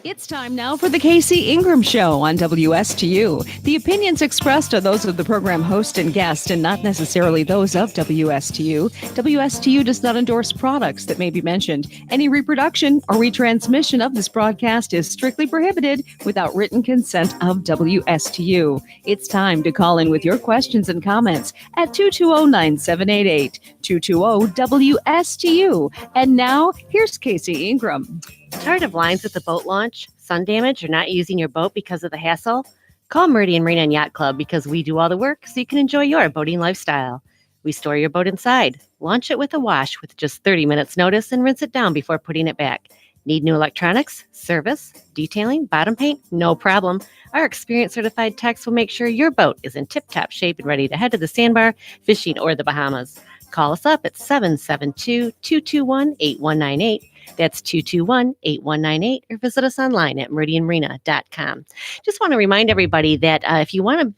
It's time now for the KC Ingram Show on WSTU. The opinions expressed are those of the program host and guest and not necessarily those of WSTU. WSTU does not endorse products that may be mentioned. Any reproduction or retransmission of this broadcast is strictly prohibited without written consent of WSTU. It's time to call in with your questions and comments at 220-9788, 220-WSTU. And now, here's KC Ingram. Tired of lines at the boat launch, sun damage, or not using your boat because of the hassle? Call Meridian Marine and Yacht Club because we do all the work so you can enjoy your boating lifestyle. We store your boat inside, launch it with a wash with just 30 minutes notice, and rinse it down before putting it back. Need new electronics, service, detailing, bottom paint? No problem. Our experienced certified techs will make sure your boat is in tip-top shape and ready to head to the sandbar, fishing, or the Bahamas. Call us up at 772-221-8198. That's 221-8198, or visit us online at meridianmarina.com. Just want to remind everybody that if you want to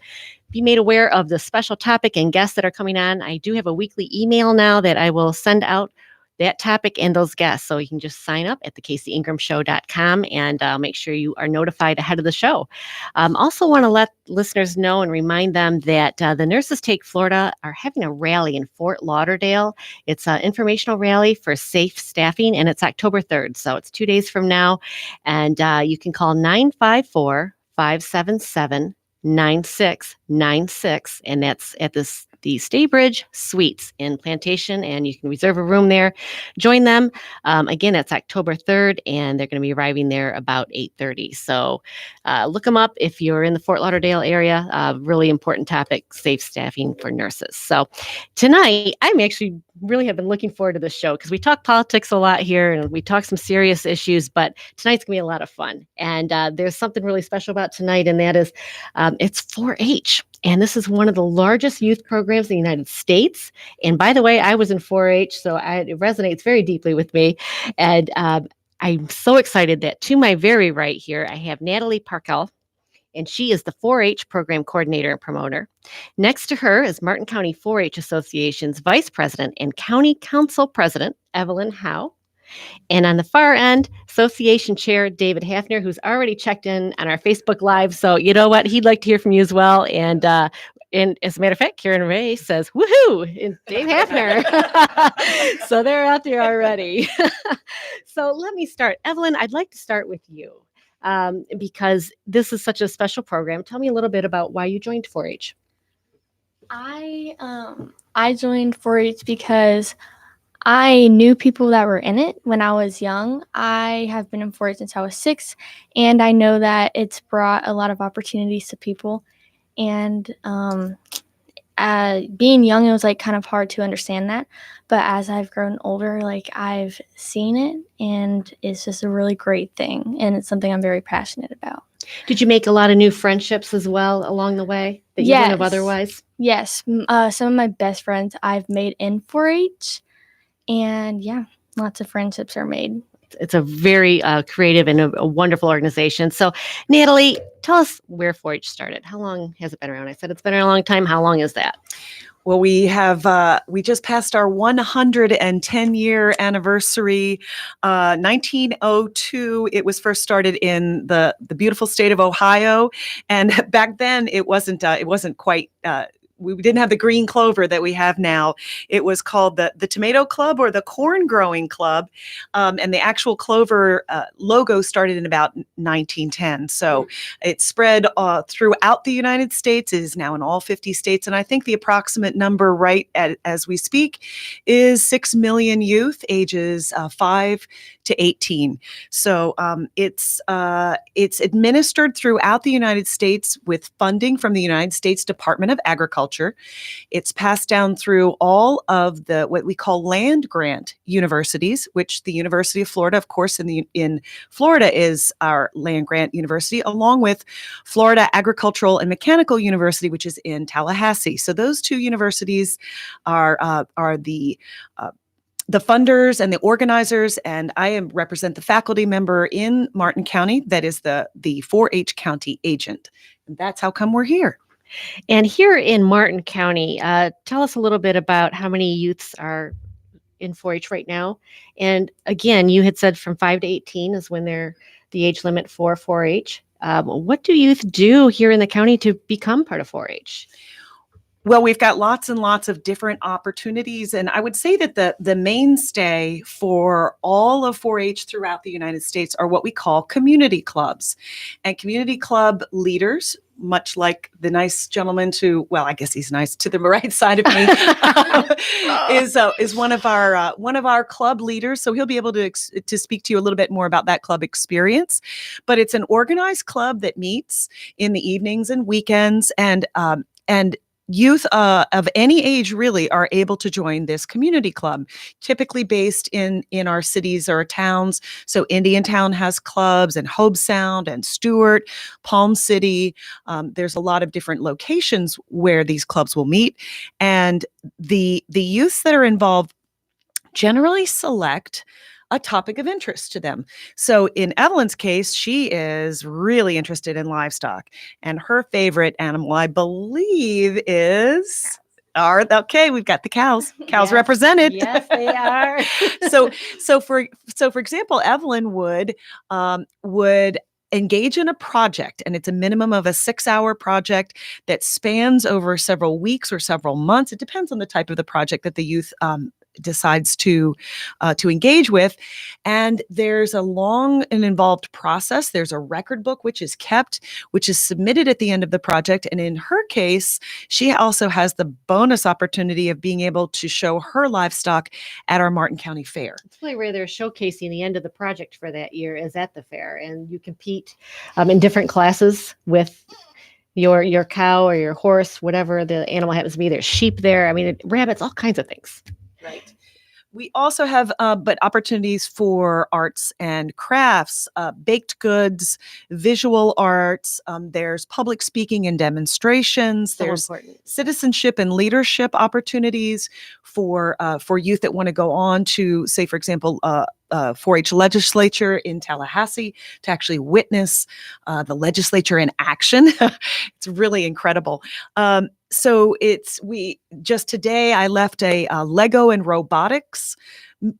be made aware of the special topic and guests that are coming on, I do have a weekly email now that I will send out that topic and those guests. So you can just sign up at the kcingramshow.com and make sure you are notified ahead of the show. Also want to let listeners know and remind them that the Nurses Take Florida are having a rally in Fort Lauderdale. It's an informational rally for safe staffing, and it's October 3rd. So it's 2 days from now. And you can call 954-577-9696, and that's at the Staybridge Suites in Plantation, and you can reserve a room there. Join them. Again, that's October 3rd, and they're going to be arriving there about 8:30. So look them up if you're in the Fort Lauderdale area. Really important topic, safe staffing for nurses. So tonight, I'm actually really have been looking forward to this show because we talk politics a lot here and we talk some serious issues, but tonight's going to be a lot of fun. And there's something really special about tonight, and that is it's 4-H. And this is one of the largest youth programs in the United States. And by the way, I was in 4-H, so it resonates very deeply with me. And I'm so excited that to my very right here, I have Natalie Parkell, and she is the 4-H program coordinator and promoter. Next to her is Martin County 4-H Association's vice president and county council president, Evelyn Howe. And on the far end, Association Chair David Hafner, who's already checked in on our Facebook Live. So you know what? He'd like to hear from you as well. And as a matter of fact, Karen Ray says, woohoo, and Dave Hafner. So they're out there already. So let me start. Evelyn, I'd like to start with you because this is such a special program. Tell me a little bit about why you joined 4-H. I joined 4-H because I knew people that were in it when I was young. I have been in 4-H since I was 6, and I know that it's brought a lot of opportunities to people. And being young, it was like kind of hard to understand that. But as I've grown older, like I've seen it, and it's just a really great thing. And it's something I'm very passionate about. Did you make a lot of new friendships as well along the way that you wouldn't have otherwise? Yes. Some of my best friends I've made in 4-H. And yeah, lots of friendships are made. It's a very creative and a wonderful organization. So, Natalie, tell us where 4-H started. How long has it been around? I said it's been around a long time. How long is that? Well, we just passed our 110-year anniversary. 1902, it was first started in the beautiful state of Ohio, and back then it wasn't quite. We didn't have the green clover that we have now. It was called the Tomato Club or the Corn Growing Club. And the actual clover logo started in about 1910. So it spread throughout the United States. It is now in all 50 states. And I think the approximate number as we speak is 6 million youth ages 5 to 18. So it's administered throughout the United States with funding from the United States Department of Agriculture. It's passed down through all of what we call land grant universities, which the University of Florida, of course, in Florida is our land grant university, along with Florida Agricultural and Mechanical University, which is in Tallahassee. So those two universities are the funders and the organizers, and I represent the faculty member in Martin County that is the 4-H county agent. And that's how come we're here. And here in Martin County, tell us a little bit about how many youths are in 4-H right now. And again, you had said from 5 to 18 is when they're the age limit for 4-H. What do youth do here in the county to become part of 4-H? Well, we've got lots and lots of different opportunities. And I would say that the mainstay for all of 4-H throughout the United States are what we call community clubs. And community club leaders, much like the nice gentleman to, well, I guess he's nice, to the right side of me, is one of our club leaders. So he'll be able to speak to you a little bit more about that club experience. But it's an organized club that meets in the evenings and weekends, and youth of any age really are able to join this community club, typically based in our cities or towns. So Indiantown has clubs, and Hobe Sound and Stewart, Palm City. There's a lot of different locations where these clubs will meet. And the youths that are involved generally select a topic of interest to them. So in Evelyn's case, she is really interested in livestock, and her favorite animal, I believe, is okay. We've got the cows. Cows represented. Yes, they are. So for example, Evelyn would engage in a project, and it's a minimum of a 6-hour project that spans over several weeks or several months. It depends on the type of the project that the youth decides to engage with. And there's a long and involved process. There's a record book which is kept, which is submitted at the end of the project. And in her case, she also has the bonus opportunity of being able to show her livestock at our Martin County Fair. It's really where they're showcasing the end of the project for that year is at the fair, and you compete in different classes with your cow or your horse, whatever the animal happens to be. There's sheep there. I mean, rabbits, all kinds of things. Right. We also have but opportunities for arts and crafts, baked goods, visual arts. There's public speaking and demonstrations. So there's important. Citizenship and leadership opportunities for youth that want to go on to, say, for example, 4-H legislature in Tallahassee, to actually witness the legislature in action. It's really incredible. So just today I left a Lego and robotics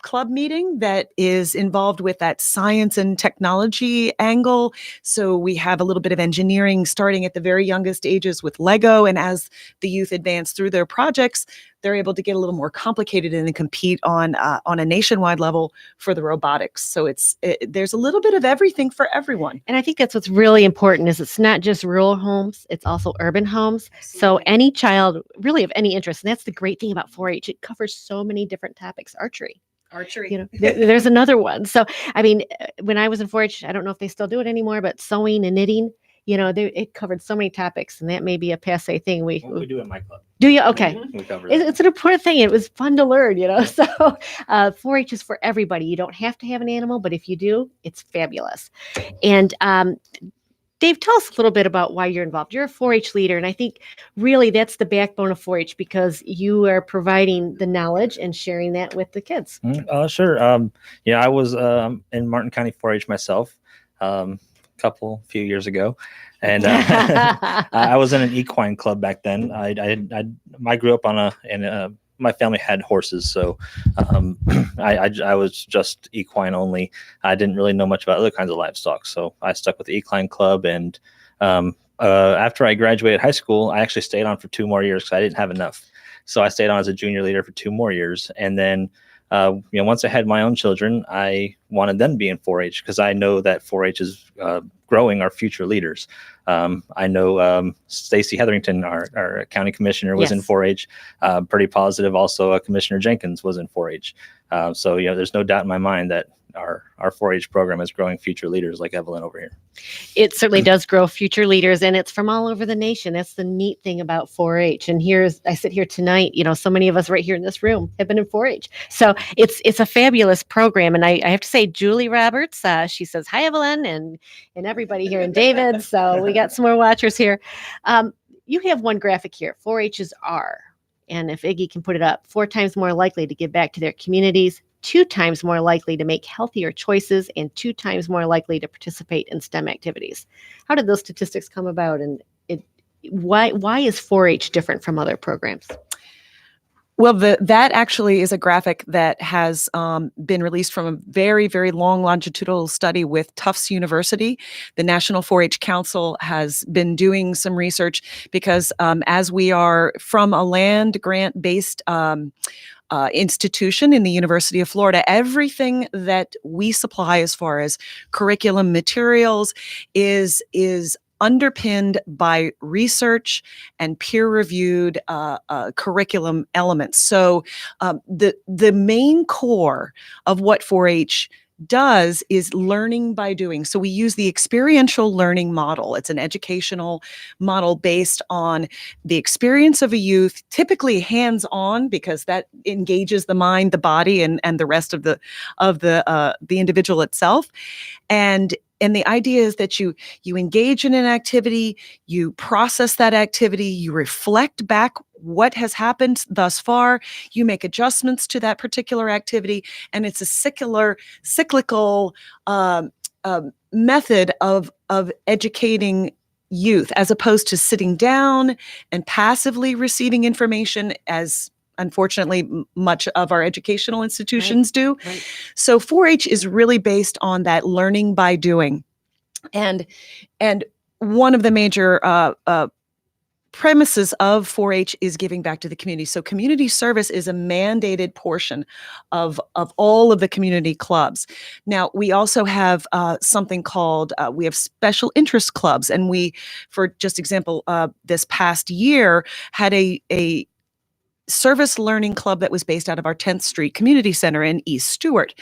club meeting that is involved with that science and technology angle. So we have a little bit of engineering starting at the very youngest ages with Lego. And as the youth advance through their projects, they're able to get a little more complicated and then compete on a nationwide level for the robotics. So there's a little bit of everything for everyone. And I think that's what's really important is it's not just rural homes, it's also urban homes. So any child really of any interest, and that's the great thing about 4-H, it covers so many different topics. Archery. There's another one. So, I mean, when I was in 4-H, I don't know if they still do it anymore, but sewing and knitting, it covered so many topics, and that may be a passé thing. We do it in my club. Do you? Okay. We cover It's an important thing. It was fun to learn, So 4-H is for everybody. You don't have to have an animal, but if you do, it's fabulous. And Dave, tell us a little bit about why you're involved. You're a 4-H leader, and I think really that's the backbone of 4-H because you are providing the knowledge and sharing that with the kids. Sure. I was in Martin County 4-H myself few years ago, and I was in an equine club back then. I grew up my family had horses, so I was just equine only. I didn't really know much about other kinds of livestock, so I stuck with the equine club. And after I graduated high school, I actually stayed on for 2 more years because I didn't have enough. So I stayed on as a junior leader for 2 more years, and then once I had my own children, I wanted them to be in 4-H because I know that 4-H is growing our future leaders. I know Stacy Hetherington, our county commissioner, was in 4-H, pretty positive. Also, Commissioner Jenkins was in 4-H. So there's no doubt in my mind that our 4-H program is growing future leaders like Evelyn over here. It certainly does grow future leaders, and it's from all over the nation. That's the neat thing about 4-H. And I sit here tonight, so many of us right here in this room have been in 4-H. So it's a fabulous program. And I have to say, Julie Roberts, she says, hi, Evelyn, and everybody here, and David. So we got some more watchers here. You have one graphic here. 4-H's are, and if Iggy can put it up, 4 times more likely to give back to their communities, 2 times more likely to make healthier choices, and 2 times more likely to participate in STEM activities. How did those statistics come about, and why is 4-H different from other programs? Well, that actually is a graphic that has been released from a very, very long longitudinal study with Tufts University. The National 4-H Council has been doing some research because as we are from a land grant-based institution in the University of Florida, everything that we supply as far as curriculum materials is underpinned by research and peer-reviewed curriculum elements. So the main core of what 4-H does is learning by doing. So we use the experiential learning model. It's an educational model based on the experience of a youth, typically hands-on, because that engages the mind, the body, and the rest of the individual itself. And the idea is that you engage in an activity, you process that activity, you reflect back what has happened thus far, you make adjustments to that particular activity, and it's a cyclical method of educating youth, as opposed to sitting down and passively receiving information, as unfortunately much of our educational institutions do. Right. So 4-H is really based on that learning by doing. And one of the major premises of 4-H is giving back to the community. So community service is a mandated portion of all of the community clubs. Now, we also have something called, we have special interest clubs. And we, for just example, this past year had a service learning club that was based out of our 10th Street Community Center in East Stewart.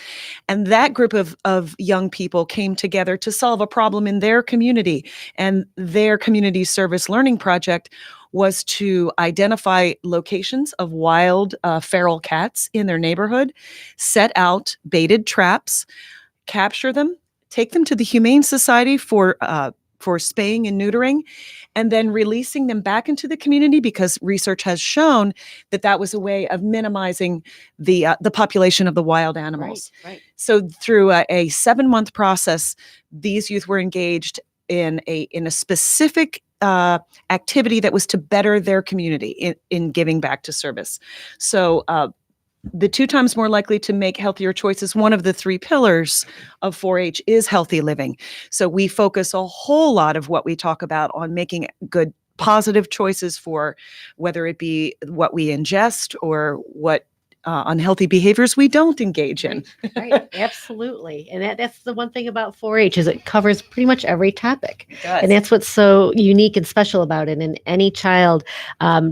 And that group of young people came together to solve a problem in their community. And their community service learning project was to identify locations of wild feral cats in their neighborhood, set out baited traps, capture them, take them to the Humane Society for spaying and neutering, and then releasing them back into the community, because research has shown that was a way of minimizing the population of the wild animals. Right. So through a 7-month process, these youth were engaged in a specific activity that was to better their community in giving back to service. So the 2 times more likely to make healthier choices, one of the 3 pillars of 4-H is healthy living. So we focus a whole lot of what we talk about on making good, positive choices for whether it be what we ingest or what unhealthy behaviors we don't engage in. Right. Absolutely. And that's the one thing about 4-H is it covers pretty much every topic. And that's what's so unique and special about it. And any child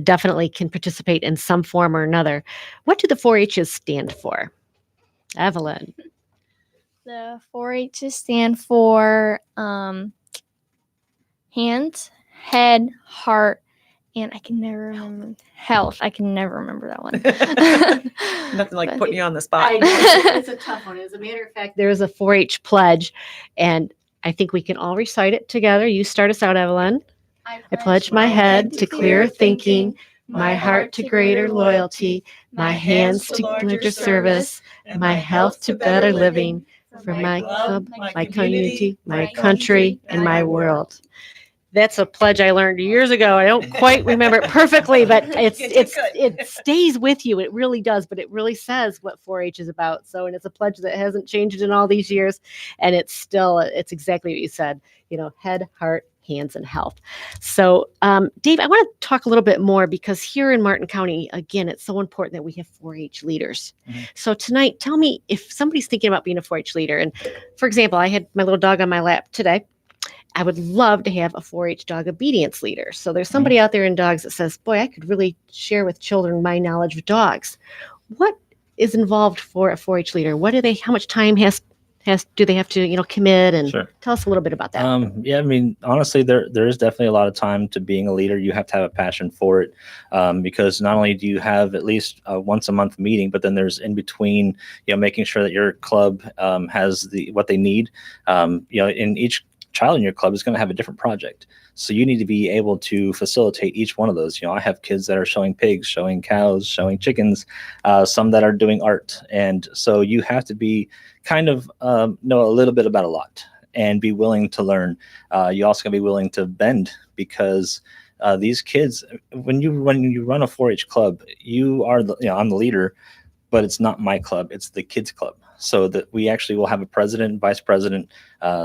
definitely can participate in some form or another. What do the 4-H's stand for? Evelyn. The 4-H's stand for hands, head, heart, and I can never remember health. I can never remember that one. Nothing like putting you on the spot. I know, it's a tough one. As a matter of fact, there is a 4-H pledge, and I think we can all recite it together. You start us out, Evelyn. I pledge my head to clearer thinking, my heart to greater loyalty, my hands to larger service, my health to better living, for my club, my community, my country, and my world. That's a pledge I learned years ago. I don't quite remember it perfectly, but it stays with you. It really does, but it really says what 4-H is about. So, and it's a pledge that hasn't changed in all these years, and it's exactly what you said. Head, heart, hands, and health. So, Dave, I want to talk a little bit more, because here in Martin County, again, it's so important that we have 4-H leaders. Mm-hmm. So tonight, tell me if somebody's thinking about being a 4-H leader. And for example, I had my little dog on my lap today. I would love to have a 4-H dog obedience leader. So there's somebody out there in dogs that says, boy, I could really share with children my knowledge of dogs. What is involved for a 4-H leader? How much time do they have to, commit? And Sure. Tell us a little bit about that. Honestly, there is definitely a lot of time to being a leader. You have to have a passion for it, because not only do you have at least a once a month meeting, but then there's in between, making sure that your club has what they need. In each child in your club is going to have a different project. So you need to be able to facilitate each one of those. I have kids that are showing pigs, showing cows, showing chickens, some that are doing art. And so you have to be kind of know a little bit about a lot and be willing to learn. You also got to be willing to bend, because these kids, when you run a 4-H club, you are I'm the leader, but it's not my club, it's the kids club. So that we actually will have a president, vice president,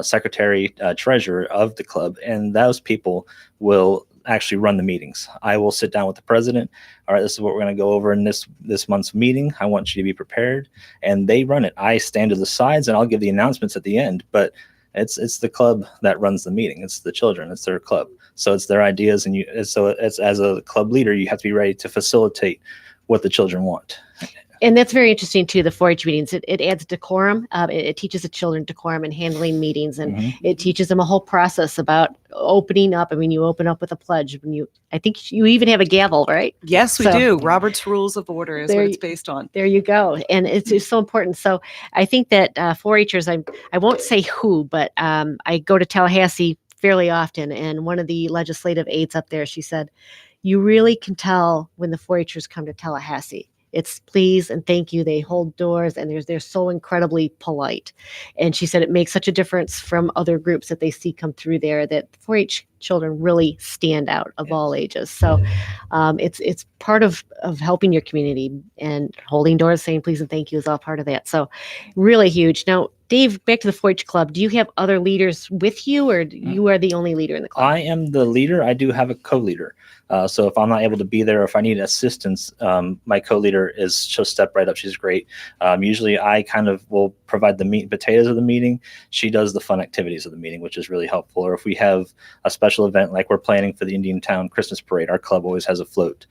secretary, treasurer of the club, and those people will actually run the meetings. I will sit down with the president. All right, this is what we're going to go over in this month's meeting. I want you to be prepared, and they run it. I stand to the sides, and I'll give the announcements at the end. But it's the club that runs the meeting. It's the children. It's their club. So it's their ideas, and so it's, as a club leader, you have to be ready to facilitate what the children want. And that's very interesting too, the 4-H meetings. It adds decorum. It teaches the children decorum and handling meetings, and it teaches them a whole process about opening up. I mean, you open up with a pledge. I think you even have a gavel, right? Yes, we do. Robert's Rules of Order is what it's based on. There you go. And it's so important. So I think that 4-Hers, I won't say who, but I go to Tallahassee fairly often. And one of the legislative aides up there, she said, you really can tell when the 4-Hers come to Tallahassee. It's please and thank you. They hold doors, and they're so incredibly polite. And she said it makes such a difference from other groups that they see come through there, that 4-H children really stand out of all ages. So it's part of helping your community, and holding doors, saying please and thank you is all part of that. So really huge. Now, Dave, back to the 4-H club. Do you have other leaders with you, or you are the only leader in the club? I am the leader. I do have a co-leader. So if I'm not able to be there, or if I need assistance, my co-leader she'll step right up. She's great. Usually I kind of will provide the meat and potatoes of the meeting. She does the fun activities of the meeting, which is really helpful. Or if we have a special event, like we're planning for the Indian Town Christmas Parade, our club always has a float.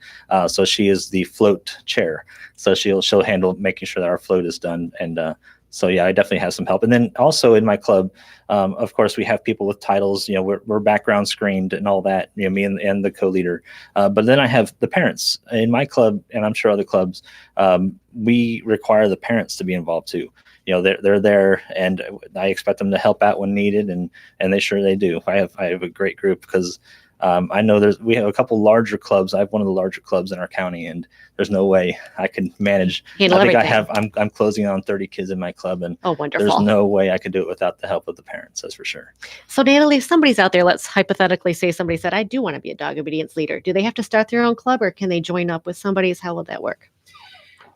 So she is the float chair. So she'll handle making sure that our float is done. And so yeah, I definitely have some help. And then also in my club, of course, we have people with titles. We're background screened and all that. Me and the co-leader. But then I have the parents in my club, and I'm sure other clubs. We require the parents to be involved too. They're there, and I expect them to help out when needed, and they do. I have a great group, because I know we have a couple larger clubs. I have one of the larger clubs in our county, and there's no way I can manage. Handle I think everything. I'm closing on 30 kids in my club, and wonderful. There's no way I could do it without the help of the parents. That's for sure. So Natalie, if somebody's out there, let's hypothetically say somebody said, I do want to be a dog obedience leader. Do they have to start their own club, or can they join up with somebody's? How will that work?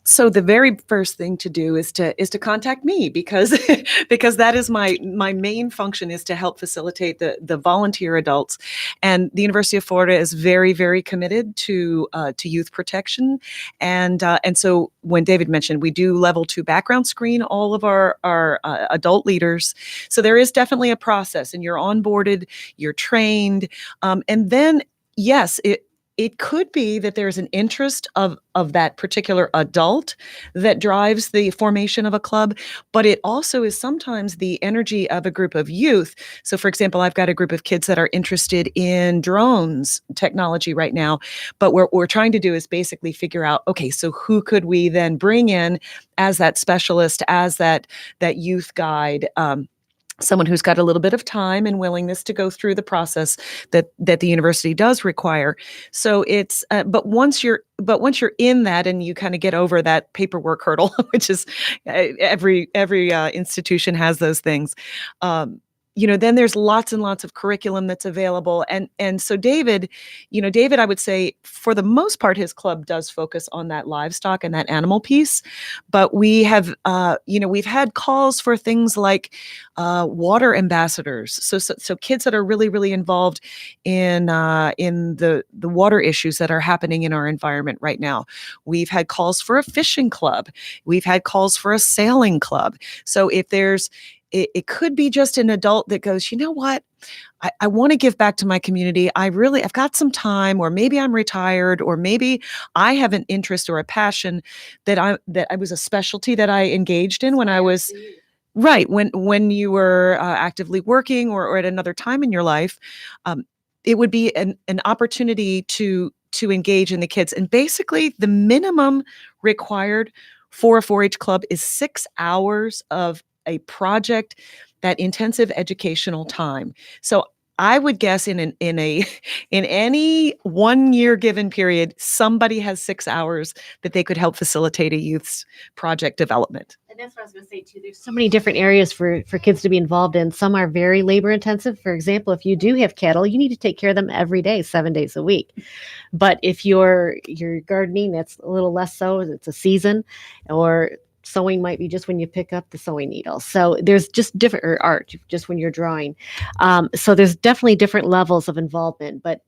So the very first thing to do is to contact me, because that is my main function, is to help facilitate the volunteer adults. And the University of Florida is very, very committed to youth protection. And so when David mentioned, we do level 2 background screen all of our adult leaders. So there is definitely a process, and you're onboarded, you're trained, and then yes, it could be that there's an interest of that particular adult that drives the formation of a club, but it also is sometimes the energy of a group of youth. So for example, I've got a group of kids that are interested in drones technology right now, but what we're trying to do is basically figure out, okay, so who could we then bring in as that specialist, as that youth guide, someone who's got a little bit of time and willingness to go through the process that the university does require. So it's, but once you're in that, and you kind of get over that paperwork hurdle, which is every institution has those things. Then there's lots and lots of curriculum that's available. And so David, I would say for the most part, his club does focus on that livestock and that animal piece. But we have, we've had calls for things like water ambassadors. So kids that are really, really involved in the water issues that are happening in our environment right now. We've had calls for a fishing club. We've had calls for a sailing club. So if there's, it could be just an adult that goes, you know what, I want to give back to my community. I've got some time, or maybe I'm retired, or maybe I have an interest or a passion that I was a specialty that I engaged in when I was right. When you were actively working or at another time in your life, it would be an opportunity to engage in the kids. And basically the minimum required for a 4-H club is 6 hours of a project, that intensive educational time. So I would guess in any 1 year given period, somebody has 6 hours that they could help facilitate a youth's project development. And that's what I was going to say too. There's so many different areas for kids to be involved in. Some are very labor intensive. For example, if you do have cattle, you need to take care of them every day, 7 days a week. But if you're gardening, that's a little less so. It's a season, or sewing might be just when you pick up the sewing needle. So there's just different, or art, just when you're drawing. So there's definitely different levels of involvement, but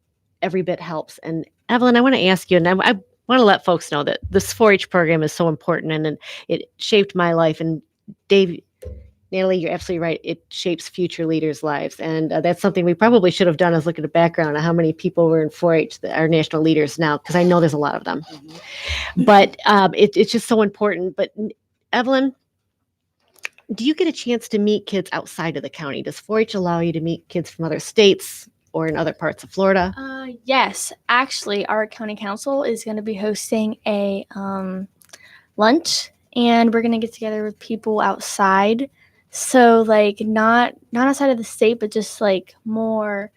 every bit helps. And Evelyn, I want to ask you, and I want to let folks know that this 4-H program is so important, and it shaped my life. And Natalie, you're absolutely right. It shapes future leaders' lives. And that's something we probably should have done, is look at the background of how many people were in 4-H that are national leaders now, because I know there's a lot of them. Mm-hmm. But it's just so important. But Evelyn, do you get a chance to meet kids outside of the county? Does 4-H allow you to meet kids from other states or in other parts of Florida? Yes. Actually, our county council is going to be hosting a lunch, and we're going to get together with people outside. So, like, not outside of the state, but just, like, more,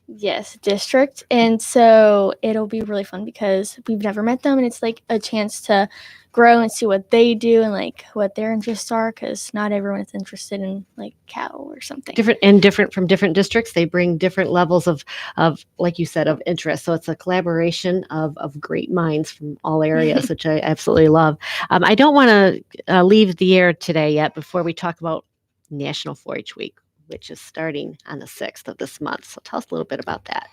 yes, district. And so it'll be really fun because we've never met them, and it's, like, a chance to grow and see what they do and, like, what their interests are, because not everyone is interested in, like, cattle or something. Different from different districts. They bring different levels of, like you said, of interest. So it's a collaboration of great minds from all areas, which I absolutely love. I don't want to leave the air today yet before we talk about National 4-H Week, which is starting on the 6th of this month. So tell us a little bit about that.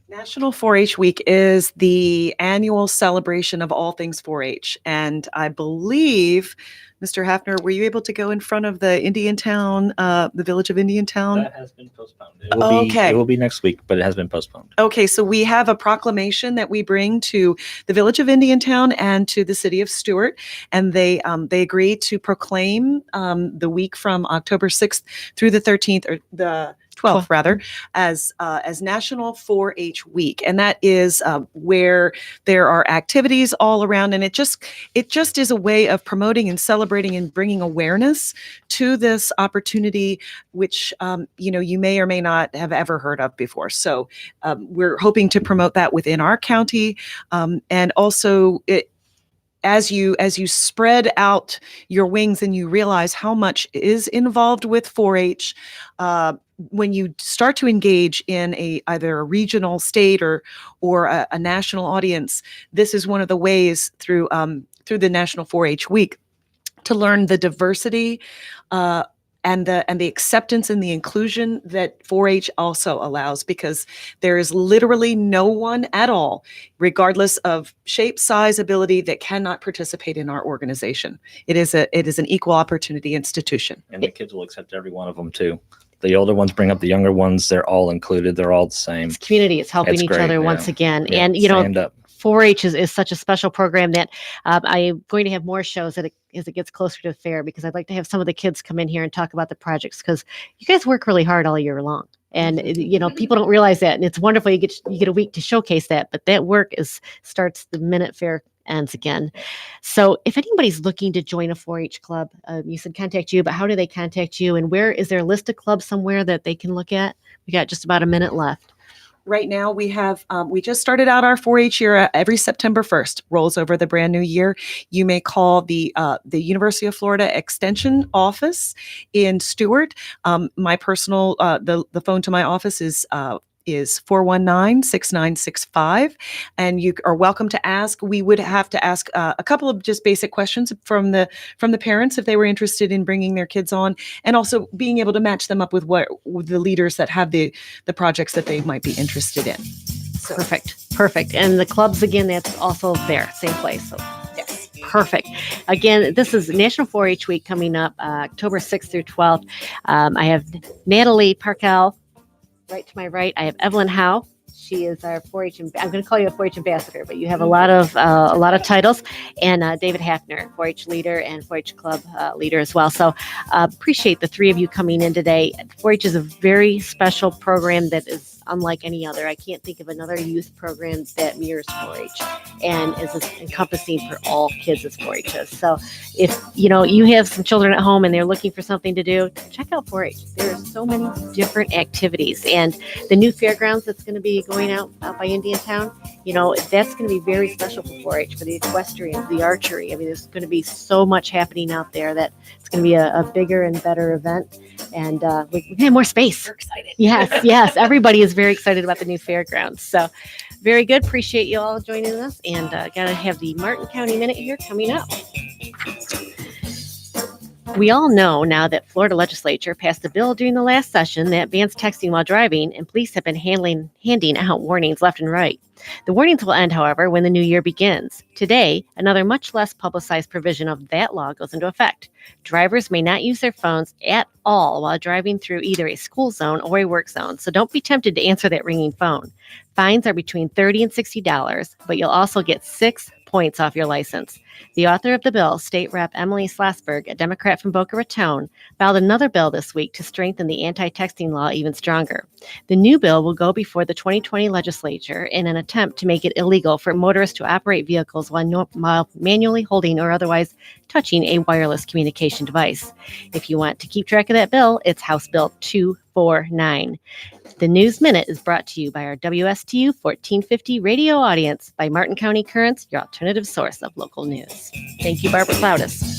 National 4-H Week is the annual celebration of all things 4-H. And I believe, Mr. Hafner, were you able to go in front of the Indiantown, the village of Indiantown? That has been postponed. It will be next week, but it has been postponed. Okay, so we have a proclamation that we bring to the village of Indiantown and to the city of Stuart. And they agreed to proclaim the week from October 6th through the 13th, or the 12th rather, as National 4-H Week. And that is where there are activities all around. And it just is a way of promoting and celebrating and bringing awareness to this opportunity, which, you may or may not have ever heard of before. So we're hoping to promote that within our county. And also as you spread out your wings and you realize how much is involved with 4-H, when you start to engage in either a regional, state, or a national audience, this is one of the ways through the National 4-H Week to learn the diversity and the acceptance and the inclusion that 4-H also allows, because there is literally no one at all, regardless of shape, size, ability, that cannot participate in our organization. It is an equal opportunity institution. And the kids will accept every one of them too. The older ones bring up the younger ones. They're all included. They're all the same. It's community. It's helping each other once again. Yeah, and, stand up. 4-H is such a special program that I'm going to have more shows as it gets closer to the fair, because I'd like to have some of the kids come in here and talk about the projects, because you guys work really hard all year long. And, people don't realize that. And it's wonderful. You get a week to showcase that. But that work starts the minute fair ends again. So if anybody's looking to join a 4-H club, you said contact you, but how do they contact you? And where is there a list of clubs somewhere that they can look at? We got just about a minute left. Right now we have, we just started out our 4-H year every September 1st, rolls over the brand new year. You may call the University of Florida Extension office in Stuart. My personal, the phone to my office is 419-6965. And you are welcome to ask. We would have to ask a couple of just basic questions from the parents if they were interested in bringing their kids on, and also being able to match them up with with the leaders that have the projects that they might be interested in. So. Perfect. And the clubs, again, that's also there, same place. So. Yes. Perfect. Again, this is National 4-H Week coming up October 6th through 12th. I have Natalie Parkell. Right to my right, I have Evelyn Howe. She is our 4-H. I'm going to call you a 4-H ambassador, but you have a lot of titles. And David Hafner, 4-H leader and 4-H club leader as well. So appreciate the three of you coming in today. 4-H is a very special program that is unlike any other. I can't think of another youth program that mirrors 4-H and is as encompassing for all kids as 4-H is. So if you have some children at home and they're looking for something to do, check out 4-H. There are so many different activities, and the new fairgrounds that's going to be going out by Indiantown, that's going to be very special for 4-H, for the equestrian, the archery. I mean, there's going to be so much happening out there that it's going to be a bigger and better event, and we have more space. We're excited. Yes. Everybody is very excited about the new fairgrounds. So very good. Appreciate you all joining us, and gotta have the Martin County Minute here coming up. We all know now that Florida legislature passed a bill during the last session that bans texting while driving, and police have been handing out warnings left and right. The warnings will end, however, when the new year begins. Today, another much less publicized provision of that law goes into effect. Drivers may not use their phones at all while driving through either a school zone or a work zone, so don't be tempted to answer that ringing phone. Fines are between $30 and $60, but you'll also get 6 points off your license. The author of the bill, State Rep. Emily Slassberg, a Democrat from Boca Raton, filed another bill this week to strengthen the anti-texting law even stronger. The new bill will go before the 2020 legislature in an attempt to make it illegal for motorists to operate vehicles while manually holding or otherwise touching a wireless communication device. If you want to keep track of that bill, it's House Bill 249. The News Minute is brought to you by our WSTU 1450 radio audience, by Martin County Currents, your alternative source of local news. Thank you, Barbara Cloudis.